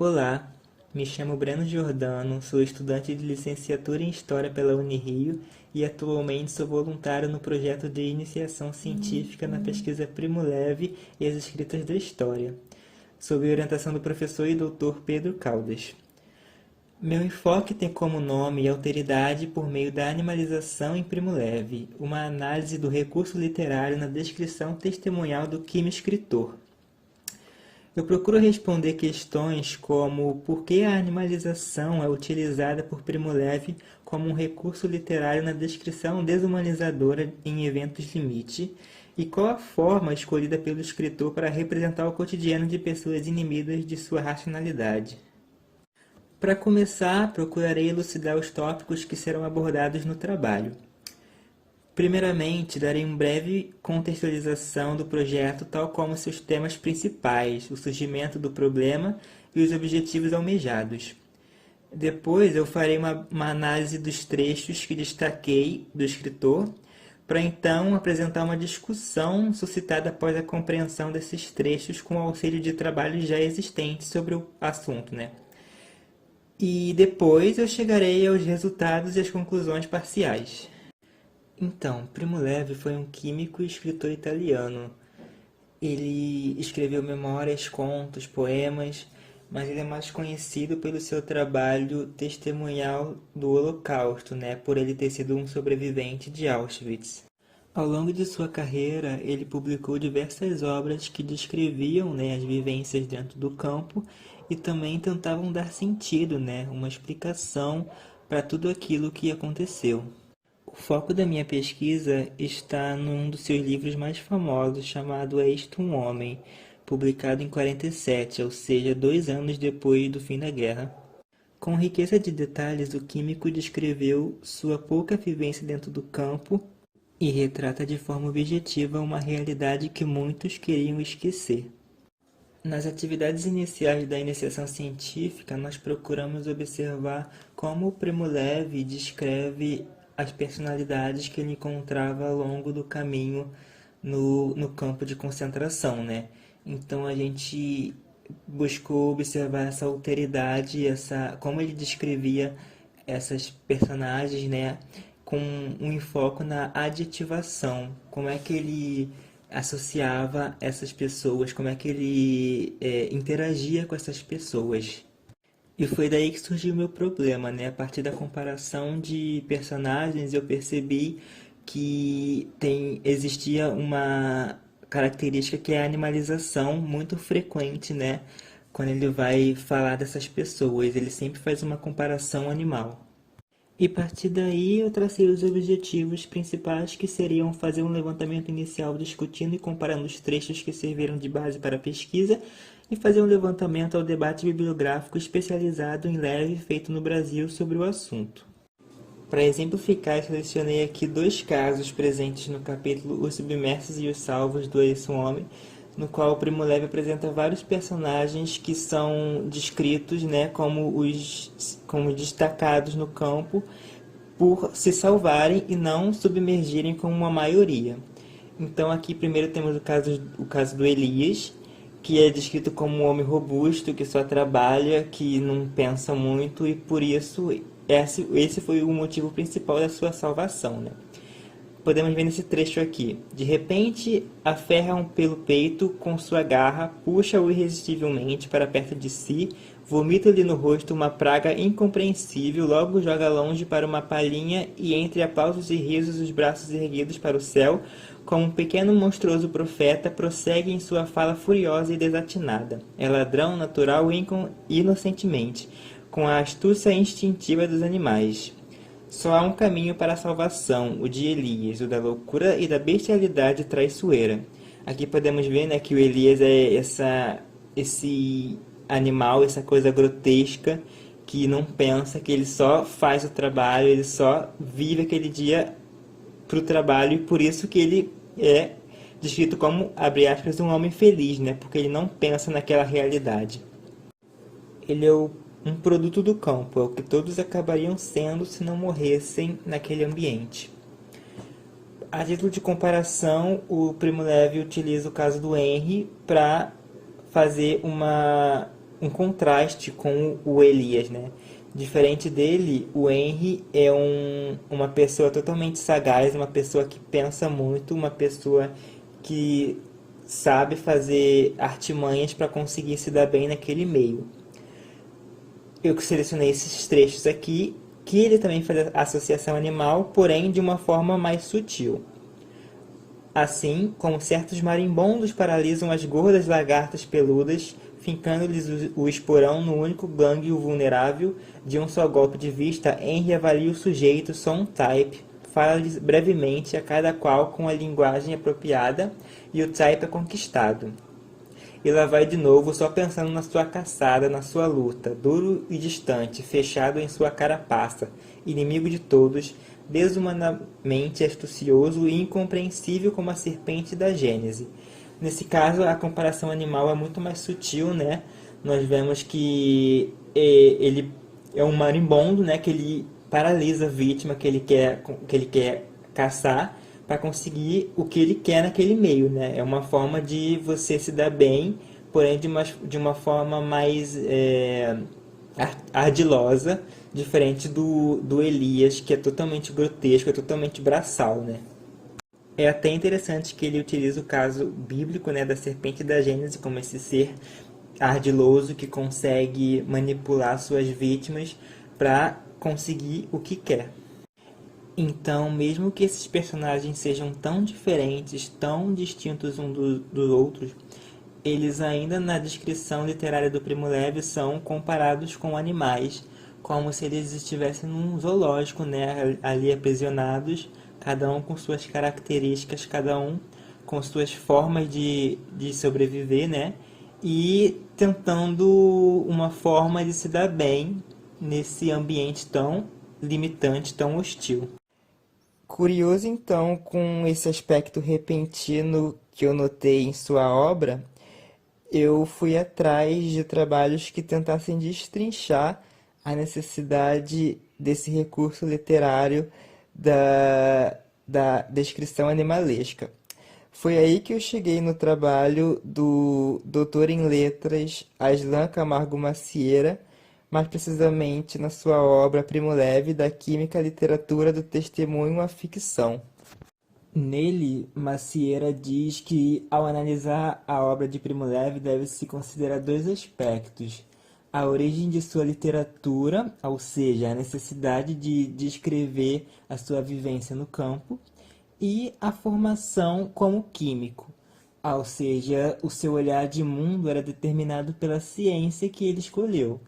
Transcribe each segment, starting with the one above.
Olá, me chamo Breno Giordano, sou estudante de licenciatura em História pela Unirio e atualmente sou voluntário no projeto de iniciação científica na pesquisa Primo Levi e as Escritas da História, sob a orientação do professor e doutor Pedro Caldas. Meu enfoque tem como nome Alteridade por meio da animalização em Primo Levi, uma análise do recurso literário na descrição testemunhal do quimo-escritor. Eu procuro responder questões como por que a animalização é utilizada por Primo Levi como um recurso literário na descrição desumanizadora em eventos limite e qual a forma escolhida pelo escritor para representar o cotidiano de pessoas inimidas de sua racionalidade. Para começar, procurarei elucidar os tópicos que serão abordados no trabalho. Primeiramente, darei uma breve contextualização do projeto, tal como seus temas principais, o surgimento do problema e os objetivos almejados. Depois, eu farei uma análise dos trechos que destaquei do escritor, para então apresentar uma discussão suscitada após a compreensão desses trechos com o auxílio de trabalhos já existentes sobre o assunto, E depois eu chegarei aos resultados e às conclusões parciais. Então, Primo Levi foi um químico e escritor italiano. Ele escreveu memórias, contos, poemas, mas ele é mais conhecido pelo seu trabalho testemunhal do Holocausto, por ele ter sido um sobrevivente de Auschwitz. Ao longo de sua carreira, ele publicou diversas obras que descreviam, as vivências dentro do campo e também tentavam dar sentido, uma explicação para tudo aquilo que aconteceu. O foco da minha pesquisa está num dos seus livros mais famosos, chamado É Isto um Homem, publicado em 47, ou seja, 2 anos depois do fim da guerra. Com riqueza de detalhes, o químico descreveu sua pouca vivência dentro do campo e retrata de forma objetiva uma realidade que muitos queriam esquecer. Nas atividades iniciais da iniciação científica, nós procuramos observar como o Primo Levi descreve as personalidades que ele encontrava ao longo do caminho no campo de concentração, Então a gente buscou observar essa alteridade, como ele descrevia essas personagens, com um enfoque na adjetivação, como é que ele associava essas pessoas, como é que ele interagia com essas pessoas. E foi daí que surgiu o meu problema, A partir da comparação de personagens, eu percebi que existia uma característica que é a animalização muito frequente, Quando ele vai falar dessas pessoas, ele sempre faz uma comparação animal. E a partir daí eu tracei os objetivos principais que seriam fazer um levantamento inicial discutindo e comparando os trechos que serviram de base para a pesquisa e fazer um levantamento ao debate bibliográfico especializado em Levi feito no Brasil sobre o assunto. Para exemplificar, selecionei aqui 2 casos presentes no capítulo Os Submersos e os Salvos do É Isso um Homem, no qual o Primo Levi apresenta vários personagens que são descritos como destacados no campo por se salvarem e não submergirem como uma maioria. Então aqui primeiro temos o caso do Elias, que é descrito como um homem robusto, que só trabalha, que não pensa muito e por isso esse foi o motivo principal da sua salvação. Podemos ver nesse trecho aqui. De repente, aferra-o pelo peito com sua garra, puxa-o irresistivelmente para perto de si, vomita-lhe no rosto uma praga incompreensível, logo joga longe para uma palhinha e entre aplausos e risos os braços erguidos para o céu, como um pequeno monstruoso profeta, prossegue em sua fala furiosa e desatinada. É ladrão natural inocentemente, com a astúcia instintiva dos animais. Só há um caminho para a salvação, o de Elias, o da loucura e da bestialidade traiçoeira. Aqui podemos ver que o Elias é esse animal, essa coisa grotesca, que não pensa, que ele só faz o trabalho, ele só vive aquele dia para o trabalho, e por isso que ele é descrito como, abre aspas, um homem feliz, porque ele não pensa naquela realidade. Ele é um produto do campo, é o que todos acabariam sendo se não morressem naquele ambiente. A título de comparação, o Primo Levi utiliza o caso do Henry para fazer uma um contraste com o Elias, né? Diferente dele, o Henry é uma pessoa totalmente sagaz, uma pessoa que pensa muito, uma pessoa que sabe fazer artimanhas para conseguir se dar bem naquele meio. Eu selecionei esses trechos aqui, que ele também faz associação animal, porém de uma forma mais sutil. Assim como certos marimbondos paralisam as gordas lagartas peludas, fincando-lhes o esporão no único gânglio vulnerável, de um só golpe de vista, Henry avalia o sujeito, só um type, fala-lhes brevemente a cada qual com a linguagem apropriada, e o type é conquistado. E lá vai de novo, só pensando na sua caçada, na sua luta, duro e distante, fechado em sua carapaça, inimigo de todos, desumanamente astucioso e incompreensível como a serpente da Gênese. Nesse caso, a comparação animal é muito mais sutil, né? Nós vemos que ele é um marimbondo, né? Que ele paralisa a vítima que ele quer caçar, para conseguir o que ele quer naquele meio, né? É uma forma de você se dar bem, porém de uma forma mais ardilosa, diferente do Elias, que é totalmente grotesco, é totalmente braçal, né? É até interessante que ele utiliza o caso bíblico, né, da serpente da Gênese como esse ser ardiloso que consegue manipular suas vítimas para conseguir o que quer. Então, mesmo que esses personagens sejam tão diferentes, tão distintos dos outros, eles ainda na descrição literária do Primo Levi são comparados com animais, como se eles estivessem num zoológico, né, ali aprisionados, cada um com suas características, cada um com suas formas de sobreviver, né, e tentando uma forma de se dar bem nesse ambiente tão limitante, tão hostil. Curioso então com esse aspecto repentino que eu notei em sua obra, eu fui atrás de trabalhos que tentassem destrinchar a necessidade desse recurso literário da descrição animalesca. Foi aí que eu cheguei no trabalho do doutor em letras Aslan Camargo Macieira, mais precisamente na sua obra Primo Levi, da Química à Literatura do Testemunho à Ficção. Nele, Macieira diz que, ao analisar a obra de Primo Levi, deve-se considerar dois aspectos: a origem de sua literatura, ou seja, a necessidade de descrever a sua vivência no campo, e a formação como químico, ou seja, o seu olhar de mundo era determinado pela ciência que ele escolheu.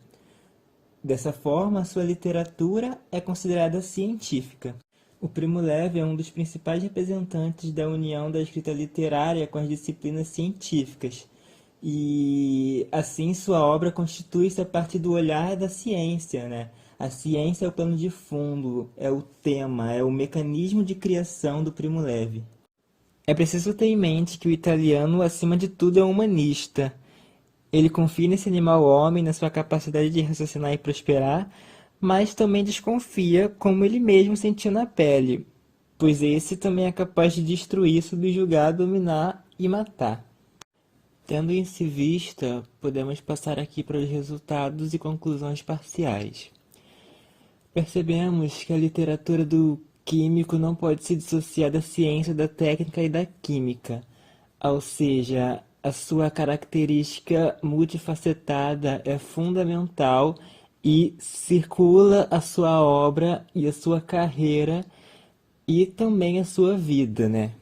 Dessa forma, sua literatura é considerada científica. O Primo Levi é um dos principais representantes da união da escrita literária com as disciplinas científicas, e assim sua obra constitui-se a partir do olhar da ciência, né? A ciência é o plano de fundo, é o tema, é o mecanismo de criação do Primo Levi. É preciso ter em mente que o italiano, acima de tudo, é humanista. Ele confia nesse animal homem, na sua capacidade de raciocinar e prosperar, mas também desconfia como ele mesmo sentiu na pele, pois esse também é capaz de destruir, subjugar, dominar e matar. Tendo isso em vista, podemos passar aqui para os resultados e conclusões parciais. Percebemos que a literatura do químico não pode se dissociar da ciência, da técnica e da química, ou seja, a sua característica multifacetada é fundamental e circula a sua obra e a sua carreira e também a sua vida, né?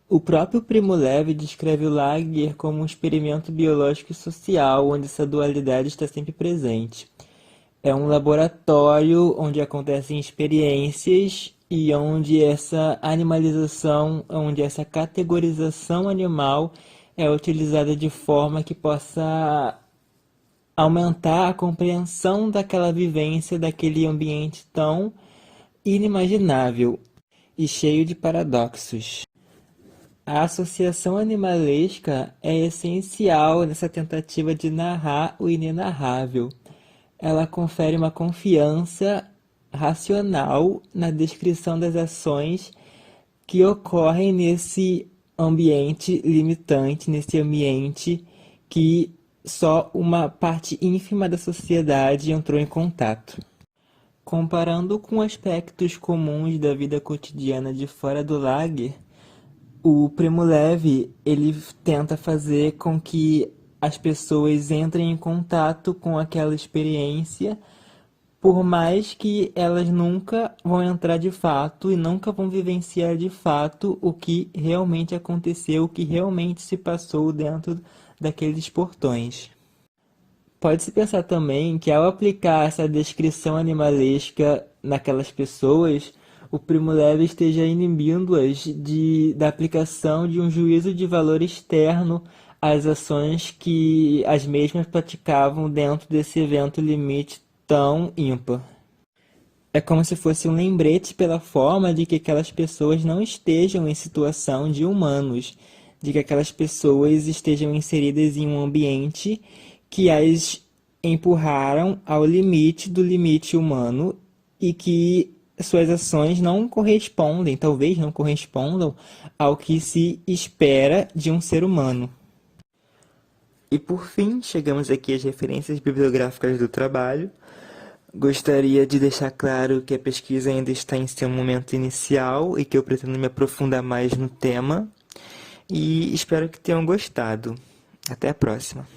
O próprio Primo Levi descreve o lager como um experimento biológico e social, onde essa dualidade está sempre presente. É um laboratório onde acontecem experiências e onde essa animalização, onde essa categorização animal é utilizada de forma que possa aumentar a compreensão daquela vivência, daquele ambiente tão inimaginável e cheio de paradoxos. A associação animalesca é essencial nessa tentativa de narrar o inenarrável. Ela confere uma confiança racional na descrição das ações que ocorrem nesse ambiente limitante, nesse ambiente que só uma parte ínfima da sociedade entrou em contato. Comparando com aspectos comuns da vida cotidiana de fora do lager, o Primo Levi, ele tenta fazer com que as pessoas entrem em contato com aquela experiência, por mais que elas nunca vão entrar de fato e nunca vão vivenciar de fato o que realmente aconteceu, o que realmente se passou dentro daqueles portões. Pode-se pensar também que ao aplicar essa descrição animalesca naquelas pessoas, o Primo Levi esteja inibindo-as da aplicação de um juízo de valor externo às ações que as mesmas praticavam dentro desse evento limite tão ímpar. É como se fosse um lembrete pela forma de que aquelas pessoas não estejam em situação de humanos, de que aquelas pessoas estejam inseridas em um ambiente que as empurraram ao limite do limite humano e que suas ações não correspondem, talvez não correspondam ao que se espera de um ser humano. E por fim, chegamos aqui às referências bibliográficas do trabalho. Gostaria de deixar claro que a pesquisa ainda está em seu momento inicial e que eu pretendo me aprofundar mais no tema. E espero que tenham gostado. Até a próxima.